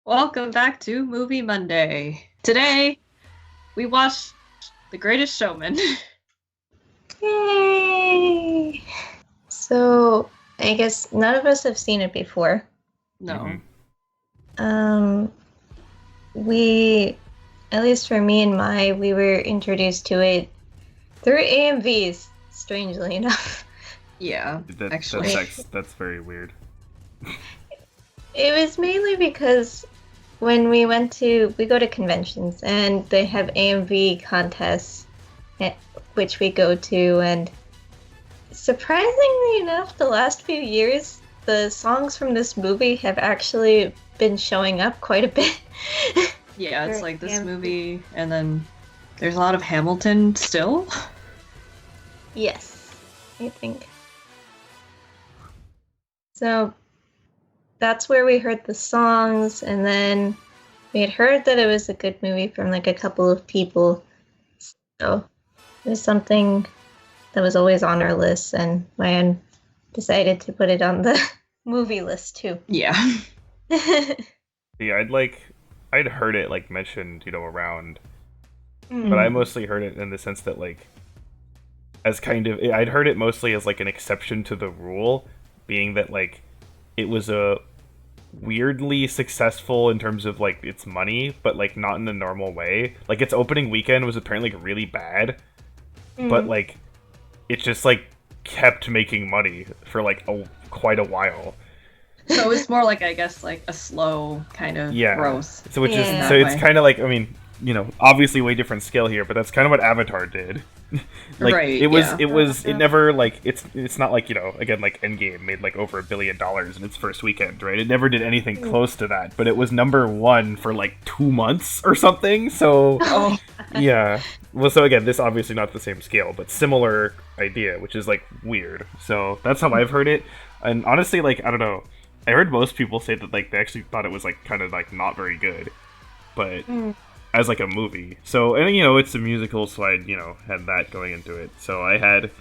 Welcome back to Movie Monday. Today, we watched The Greatest Showman. Yay! So, I guess none of us have seen it before. No. We, at least for me and we were introduced to it through AMVs, strangely enough. Yeah, That's very weird. It was mainly because when we go to conventions and they have AMV contests, which we go to, and surprisingly enough, the last few years, the songs from this movie have actually been showing up quite a bit. Yeah, it's like this movie, and then there's a lot of Hamilton still. Yes, I think. So that's where we heard the songs, and then we had heard that it was a good movie from like a couple of people. So it was something that was always on our list, and Ryan decided to put it on the movie list too. Yeah. Yeah, I'd heard it like mentioned, around, but I mostly heard it in the sense that I'd heard it mostly as like an exception to the rule, being that like it was a weirdly successful in terms of like its money, but like not in the normal way. Like its opening weekend was apparently like, really bad, but like it just like kept making money for like quite a while. So it's more like, I guess, like a slow kind of growth. So it's kind of like, I mean, obviously way different scale here, but that's kind of what Avatar did. Like right, it never like it's not like, again, like Endgame made like over $1 billion in its first weekend, right? It never did anything close to that, but it was #1 for like 2 months or something. So yeah. Well, so again, this obviously not the same scale, but similar idea, which is like weird. So that's how I've heard it. And honestly, like, I don't know. I heard most people say that like they actually thought it was like kind of like not very good, but as like a movie. So, and it's a musical, so I had that going into it. So I had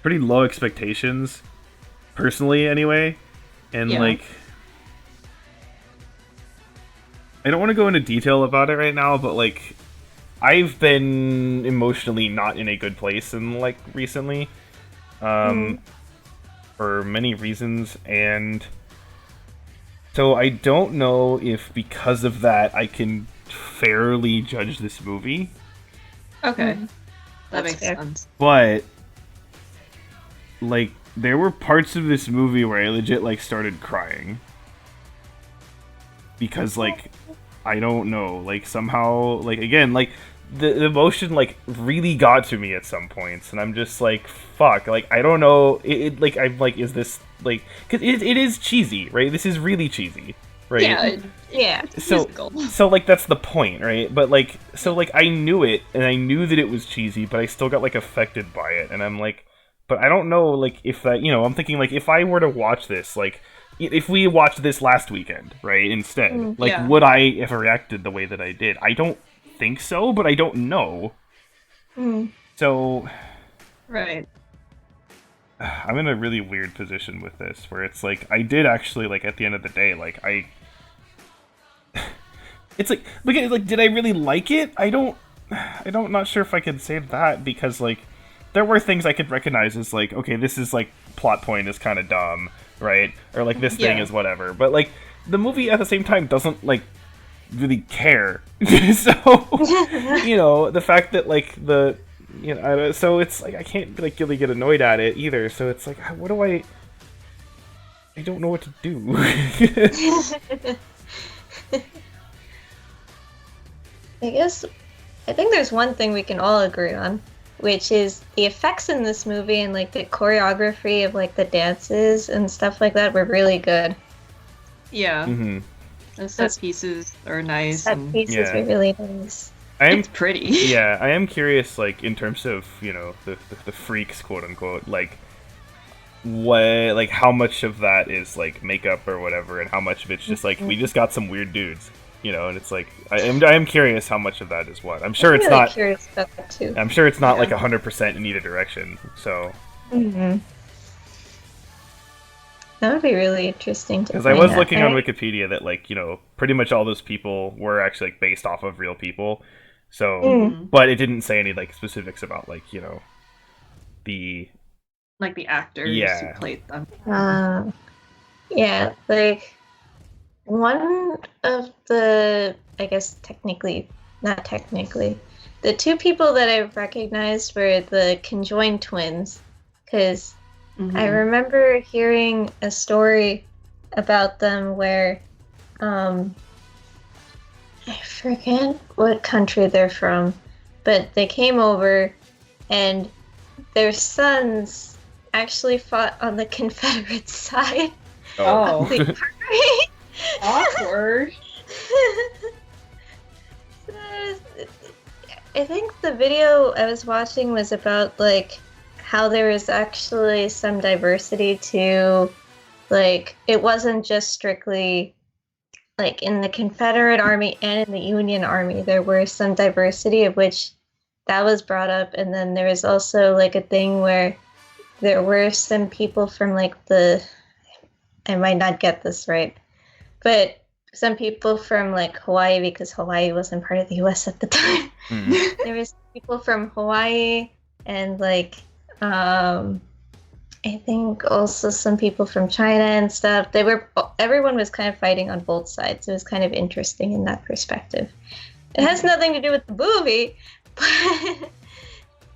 pretty low expectations, personally, anyway. And like, I don't want to go into detail about it right now, but like, I've been emotionally not in a good place in like recently. For many reasons, and so I don't know if because of that I can fairly judge this movie. Okay. That makes sense. But like there were parts of this movie where I legit like started crying. Because like I don't know, like somehow like again like the emotion like really got to me at some points, and I'm just like, fuck, like I don't know, like I'm like, is this like, because it is cheesy, right? This is really cheesy, right? Yeah. So like that's the point, right? But like, so like I knew it, and I knew that it was cheesy, but I still got like affected by it, and I'm like, but I don't know, like if that, I'm thinking like if I were to watch this, like if we watched this last weekend, right, instead, would I have reacted the way that I did? I don't think so, but I don't know. So right, I'm in a really weird position with this, where it's like I did actually like at the end of the day, like it's like did I really like it? I don't not sure if I could say that, because like there were things I could recognize as like, okay, this is like plot point is kind of dumb, right? Or like this thing is whatever, but like the movie at the same time doesn't like really care. So the fact that like so it's like I can't like really get annoyed at it either, so it's like, what do I don't know what to do. I think there's one thing we can all agree on, which is the effects in this movie and like the choreography of like the dances and stuff like that were really good. The set pieces are nice. Set pieces are really nice. It's pretty. Yeah, I am curious, like, in terms of, the freaks, quote unquote, like, what, like, how much of that is, like, makeup or whatever, and how much of it's just, like, we just got some weird dudes, and it's like, I am curious how much of that is what. I'm sure it's really not. Curious about that too. I'm sure it's not, like, 100% in either direction, so. That would be really interesting to Because find I was out. looking on Alright. Wikipedia that, like, pretty much all those people were actually like based off of real people. So, Mm. but it didn't say any like specifics about like the Like the actors who Yeah. played them. Yeah, like one of the, I guess not technically, the two people that I recognized were the conjoined twins, because I remember hearing a story about them where, I forget what country they're from, but they came over and their sons actually fought on the Confederate side. Oh. Of the army. Awkward. I think the video I was watching was about like how there was actually some diversity to, like, it wasn't just strictly like in the Confederate Army and in the Union Army. There were some diversity of which that was brought up, and then there was also like a thing where there were some people from like I might not get this right, but some people from like Hawaii, because Hawaii wasn't part of the US at the time. There was people from Hawaii and like I think also some people from China and stuff. Everyone was kind of fighting on both sides. It was kind of interesting in that perspective. It has nothing to do with the movie, but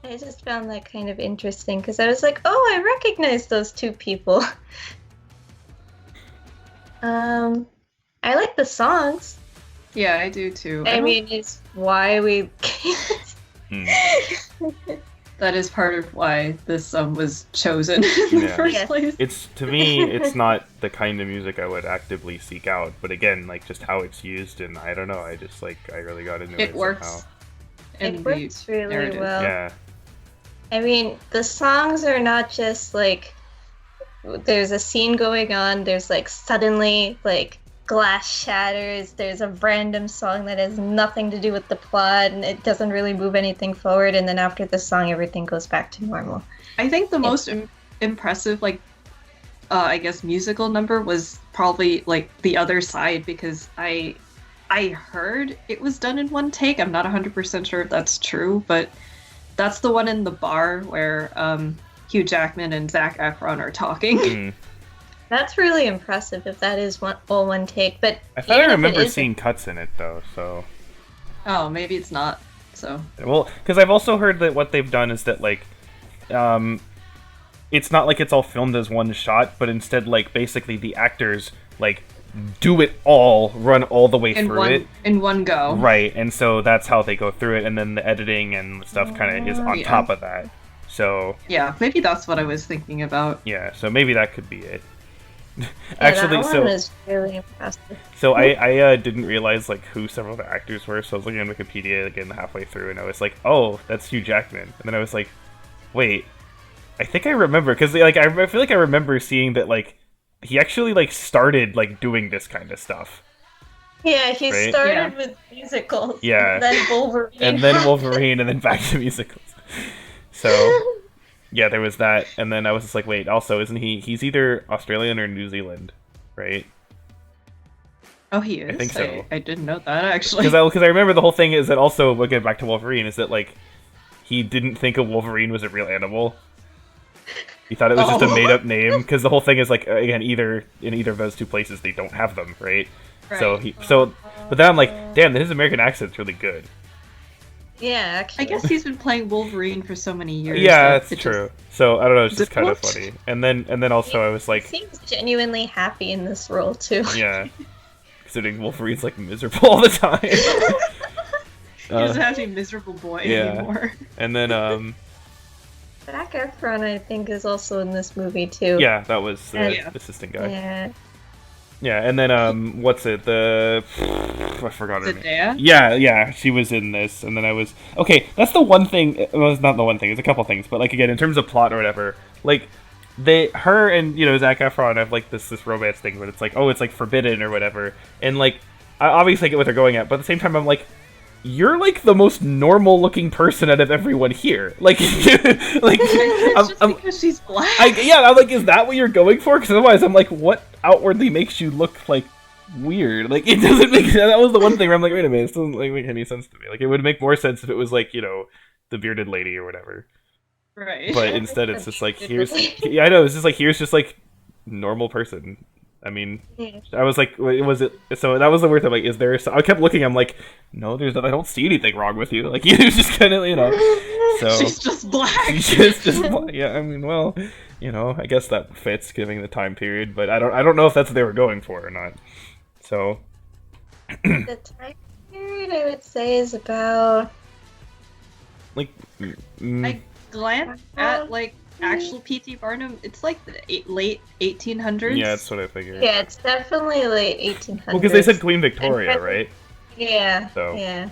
I just found that kind of interesting because I was like, oh, I recognize those two people. I like the songs. Yeah, I do too. I mean, it's why we. That is part of why this was chosen in the first place. It's, to me, it's not the kind of music I would actively seek out, but again, like, just how it's used, and I don't know, I just, like, I really got into it It works. somehow. It works really narrative. well. Yeah. I mean, the songs are not just, like, there's a scene going on, there's, like, suddenly, like, glass shatters, there's a random song that has nothing to do with the plot, and it doesn't really move anything forward, and then after the song, everything goes back to normal. I think the most impressive, like, I guess musical number was probably, like, The Other Side, because I heard it was done in one take. I'm not 100% sure if that's true, but that's the one in the bar where Hugh Jackman and Zac Efron are talking. That's really impressive if that is all one take, but I thought I remember seeing cuts in it, though, so... Oh, maybe it's not, so... Well, because I've also heard that what they've done is that, like, it's not like it's all filmed as one shot, but instead, like, basically the actors, like, do it all, run all the way through it. In one go. Right, and so that's how they go through it, and then the editing and stuff kind of is on top of that. So... Yeah, maybe that's what I was thinking about. Yeah, so maybe that could be it. Actually, that one was really impressive. So I didn't realize like who several of the actors were, so I was looking on Wikipedia again halfway through, and I was like, oh, that's Hugh Jackman. And then I was like, wait, I think I remember, because like I feel like I remember seeing that like he actually like started like doing this kind of stuff. Yeah, he started with musicals. Yeah. And then Wolverine. And then Wolverine, and then back to musicals. So... Yeah, there was that, and then I was just like, wait, also, isn't he's either Australian or New Zealand, right? Oh, he is? I think so. I didn't know that, actually. Because I remember the whole thing is that also, we'll get back to Wolverine, is that, like, he didn't think a Wolverine was a real animal. He thought it was just a made-up name, because the whole thing is, like, again, in either of those two places, they don't have them, right? But then I'm like, damn, his American accent's really good. Yeah, actually. I guess he's been playing Wolverine for so many years. Yeah, that's true. So I don't know, it's just kind of What? funny. And then also I was like, he seems genuinely happy in this role too. Yeah, considering Wolverine's like miserable all the time. He doesn't have to be miserable boy anymore. And then Zac Efron, I think, is also in this movie too. yeah, that was the assistant guy. Yeah. Yeah, and then what's it? I forgot her name. Zendaya? Yeah, she was in this, and then I was okay. That's the one thing. Well, it's not the one thing. It's a couple things, but like again, in terms of plot or whatever, like her and Zac Efron have like this romance thing, but it's like, oh, it's like forbidden or whatever, and like I obviously get what they're going at, but at the same time, I'm like, you're like the most normal looking person out of everyone here. Like, like, It's just because she's black. I'm like, is that what you're going for? Because otherwise, I'm like, what outwardly makes you look like weird? Like, it doesn't make sense. That was the one thing where I'm like, wait a minute, this doesn't like make any sense to me. Like, it would make more sense if it was like, you know, the bearded lady or whatever. Right. But instead, it's just like, I know, it's just like, here's just like normal person. I mean, I was like, was it? So that was the weird thing. Like, is there? I kept looking. I'm like, no, there's. I don't see anything wrong with you. Like, you just kind of, you know. So she's just black. She's just yeah. I mean, well, you know, I guess that fits given the time period. But I don't know if that's what they were going for or not. So the time period, I would say, is about like. I glanced at like actual P.T. Barnum. It's like the late 1800s. Yeah, that's what I figured. Yeah, it's definitely late 1800s. Well, because they said Queen Victoria, right? Yeah. So. Yeah.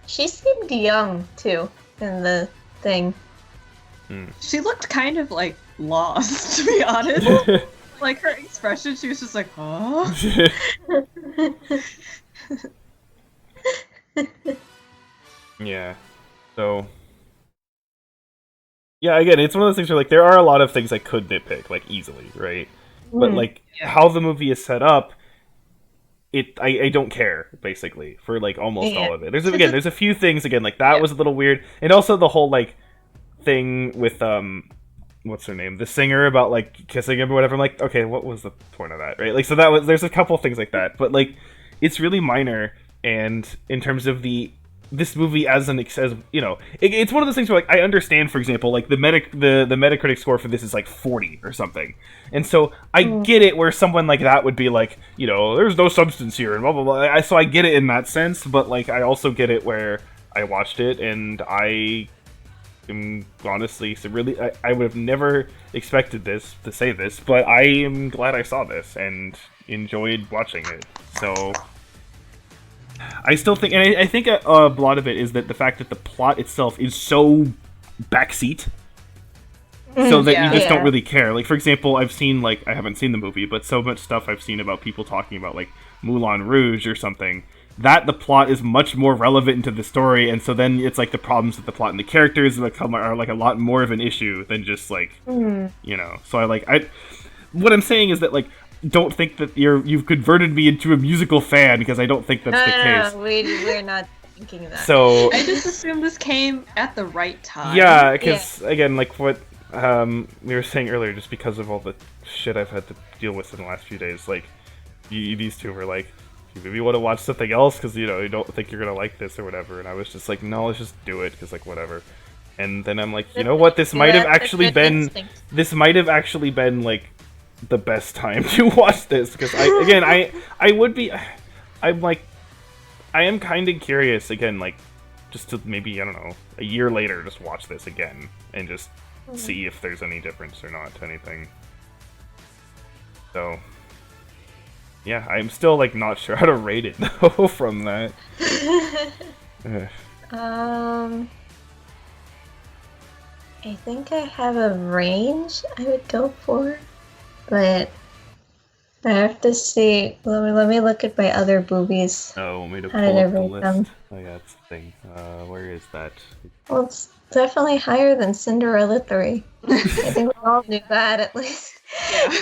She seemed young too in the thing. She looked kind of like lost, to be honest. Like her expression, she was just like, huh? Yeah. So. Yeah, again, it's one of those things where, like, there are a lot of things I could nitpick, like, easily, right? But, like, how the movie is set up, I don't care, basically, for, like, almost all of it. There's a few things, again, like, that was a little weird. And also the whole, like, thing with, what's her name? The singer about, like, kissing him or whatever. I'm like, okay, what was the point of that, right? Like, so there's a couple things like that. But, like, it's really minor, and in terms of this movie as you know, it's one of those things where, like, I understand, for example, like the Metacritic score for this is like 40 or something, and so I get it where someone like that would be like, you know, there's no substance here and blah blah blah. So I get it in that sense, but like I also get it where I watched it and I am honestly really I would have never expected this to say this, but I am glad I saw this and enjoyed watching it. So. I still think, and I think a lot of it is that the fact that the plot itself is so backseat, so that you just don't really care. Like, for example, I've seen, like, I haven't seen the movie, but so much stuff I've seen about people talking about, like, Moulin Rouge or something, that the plot is much more relevant to the story, and so then it's, like, the problems with the plot and the characters are, like, a lot more of an issue than just, like, you know. So what I'm saying is that, like, don't think that you've converted me into a musical fan, because I don't think that's the case. No, we're not thinking that. So I just assume this came at the right time. Yeah, because again, like what we were saying earlier, just because of all the shit I've had to deal with in the last few days, like these two were like, you maybe want to watch something else because you know you don't think you're gonna like this or whatever, and I was just like, no, let's just do it because like whatever. And then I'm like, you know what, this might have actually been like the best time to watch this, because I am kind of curious again, like just to maybe, I don't know, a year later just watch this again and just see if there's any difference or not to anything. So yeah, I'm still like not sure how to rate it though from that. I think I have a range I would go for, but I have to see. Let me look at my other boobies. Oh, want me to How pull did I up the rate list? them? Oh yeah, it's the thing. Where is that? Well, it's definitely higher than Cinderella 3. I think we all knew that at least. Yeah.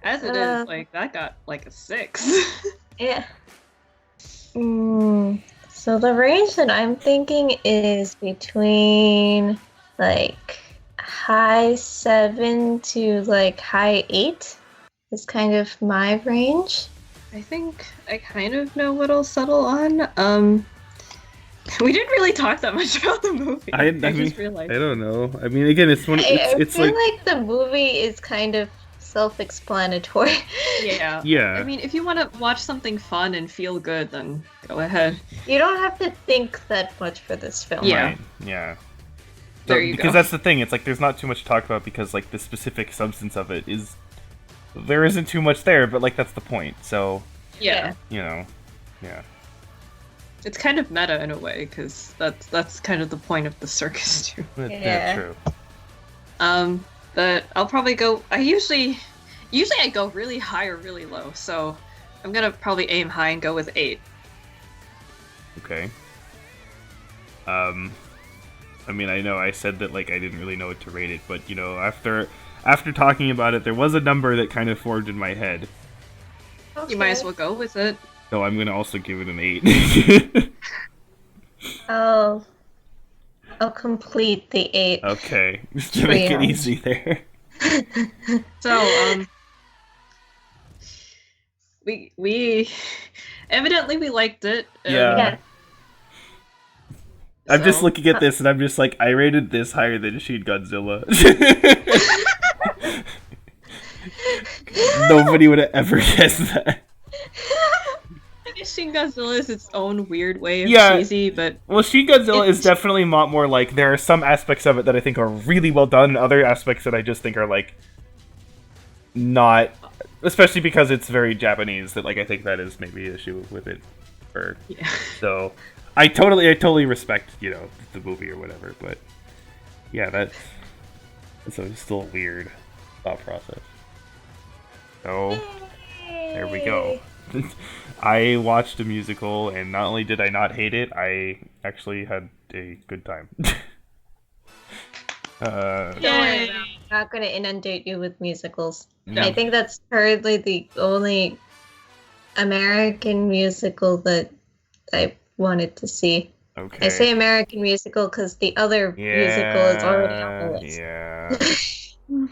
As it is, like that got like a 6. Yeah. So the range that I'm thinking is between like high 7 to like high 8 is kind of my range. I think I kind of know what I'll settle on. We didn't really talk that much about the movie. I just realized. I don't know. I mean, again, it's one. It's I feel like the movie is kind of self-explanatory. Yeah. Yeah. I mean, if you want to watch something fun and feel good, then go ahead. You don't have to think that much for this film. Yeah. Right. Yeah. There you because go. that's the thing. It's like there's not too much to talk about because like the specific substance of it is there isn't too much there, but like that's the point. So Yeah. you know, yeah. It's kind of meta in a way, because that's kind of the point of the circus too. Yeah, true. But I'll probably go. Usually I go really high or really low, so I'm gonna probably aim high and go with 8. Okay. I mean, I know I said that like I didn't really know what to rate it, but you know, after talking about it, there was a number that kind of formed in my head. Okay. You might as well go with it. So I'm gonna also give it an 8. I'll complete the 8. Okay, just to make it easy there. So, we evidently we liked it. Yeah. Yeah. I'm just So- looking at this and I'm just like, I rated this higher than Shin Godzilla. Nobody would have ever guessed that. I guess Shin Godzilla is its own weird way of Yeah. cheesy, but Well, Shin Godzilla is definitely a lot more like, there are some aspects of it that I think are really well done, and other aspects that I just think are like, not, especially because it's very Japanese, that like I think that is maybe an issue with it. Or, yeah. so, I totally respect, you know, the movie or whatever, but yeah, that's still a weird thought process. So, there we go. I watched a musical, and not only did I not hate it, I actually had a good time. Don't worry, I'm not going to inundate you with musicals. No. I think that's currently the only American musical that I wanted to see. Okay. I say American musical because the other musical is already on the list. Yeah.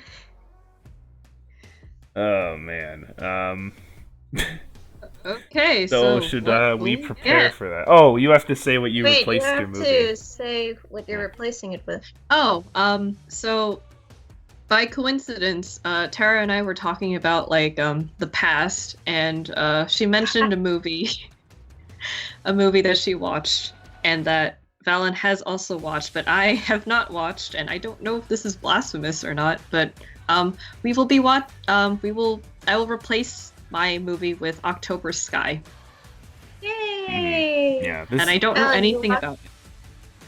Oh man. Okay, So so should what we will prepare get? for that? Oh, you have to say what you Wait, replaced you your have movie. to say what you're replacing it with. Oh, so by coincidence, Tara and I were talking about like the past, and she mentioned a movie, a movie that she watched, and that Valen has also watched, but I have not watched, and I don't know if this is blasphemous or not. But we will be I will replace my movie with October Sky, Yay! Yeah, this and I don't know Valen, you anything watched- about it.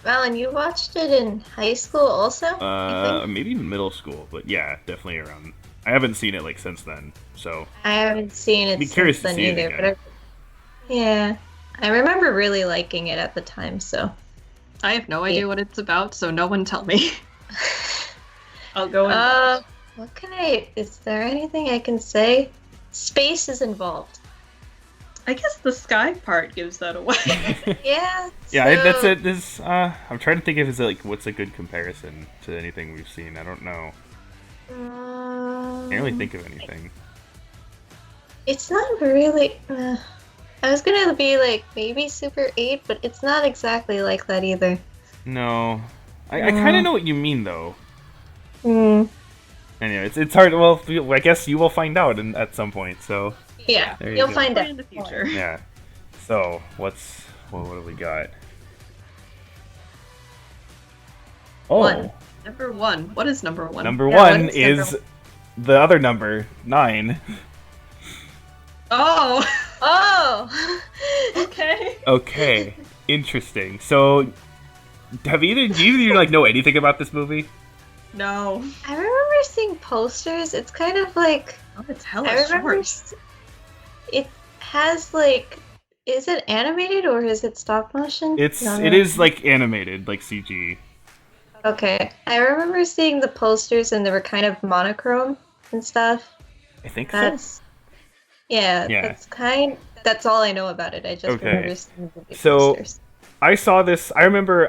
Valen, you watched it in high school also? I think? maybe middle school, but yeah, definitely around. I haven't seen it like since then, so I haven't seen it Be curious since to then see it either, again. but yeah, I remember really liking it at the time. So I have no idea what it's about, so no one tell me. I'll go and watch. what can I? Is there anything I can say? Space is involved. I guess the sky part gives that away. Yeah. yeah, that's so- it. This I'm trying to think if it's like what's a good comparison to anything we've seen. I don't know. Can't really think of anything. It's not really. I was gonna be like maybe Super 8, but it's not exactly like that either. No, I kind of know what you mean though. Hmm. Anyway, it's hard. Well, I guess you will find out at some point. So Yeah, There you you'll go. find out in the future. yeah. So what do we got? Oh, One. Number one. What is number one? number Yeah, one what is is number the other number 9. Oh, Oh. okay. Okay, interesting. So, do either of you like know anything about this movie? No. I remember seeing posters. It's kind of like Oh, it's hella I remember short. it has like. Is it animated or is it stop motion? It is like animated, like CG. Okay. I remember seeing the posters and they were kind of monochrome and stuff. I think so. That's yeah. Yeah. That's all I know about it. I just Okay. remember seeing the So- posters. I saw this. I remember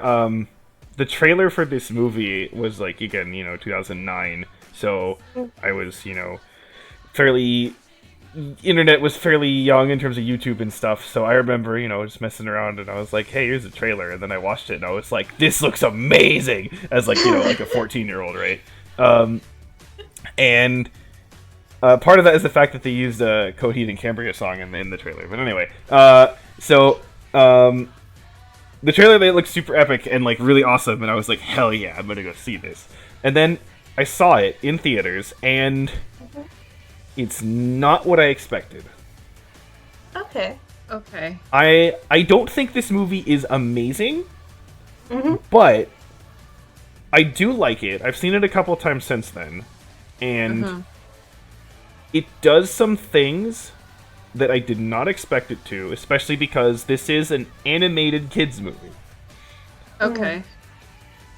the trailer for this movie was like again, 2009. So I was, fairly internet was fairly young in terms of YouTube and stuff. So I remember, just messing around and I was like, "Hey, here's a trailer." And then I watched it and I was like, "This looks amazing!" As like like a 14-year-old, right? And part of that is the fact that they used a Coheed and Cambria song in the trailer. But anyway, the trailer made it look super epic and like really awesome, and I was like, hell yeah, I'm gonna go see this. And then I saw it in theaters, and it's not what I expected. Okay. Okay. I don't think this movie is amazing, Mm-hmm. but I do like it. I've seen it a couple times since then, and Mhm. it does some things that I did not expect it to, especially because this is an animated kids movie. Okay.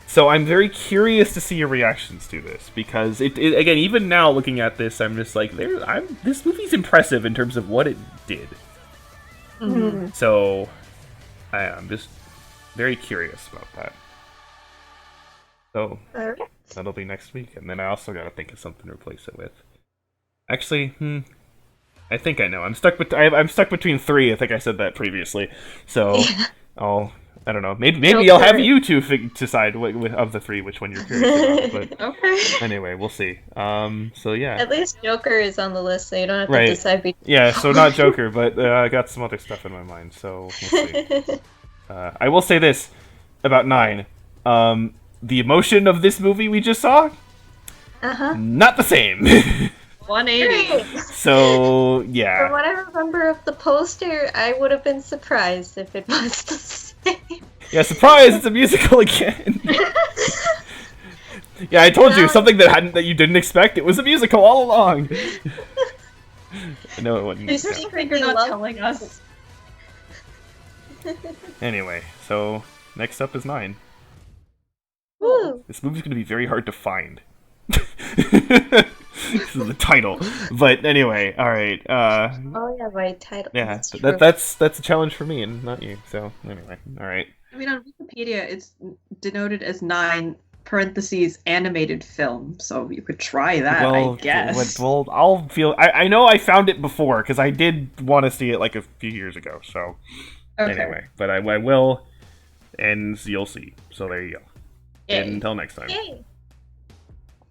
So I'm very curious to see your reactions to this, because it again, even now looking at this, I'm just like, this movie's impressive in terms of what it did. Mm-hmm. So I'm just very curious about that. So that'll be next week, and then I also gotta think of something to replace it with. Actually, I think I know. I'm stuck between three. I think I said that previously. So I don't know. Maybe I'll have you two decide of the three which one you're curious about. But Okay. anyway, we'll see. So yeah. At least Joker is on the list, so you don't have to Right. decide between. Yeah, so not Joker, but I got some other stuff in my mind. So we'll see. I will say this about 9. The emotion of this movie we just saw, not the same. 180. So yeah. From what I remember of the poster, I would have been surprised if it was the same. Yeah, surprise! It's a musical again. Yeah, I told you something that you didn't expect. It was a musical all along. No, it wasn't. You Yeah. secretly You're not love telling us. Anyway, so next up is 9. Woo. This movie's gonna be very hard to find. This is the title. But anyway, alright. Oh yeah, right, title. Yeah, That's that's a challenge for me and not you. So anyway, alright. I mean, on Wikipedia, it's denoted as 9 parentheses animated film, so you could try that, I guess. Well, I'll feel. I know I found it before because I did want to see it like a few years ago. So anyway, but I will, and you'll see. So there you go. Yay. And until next time. Yay.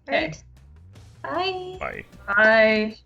Okay. Right. Bye. Bye. Bye.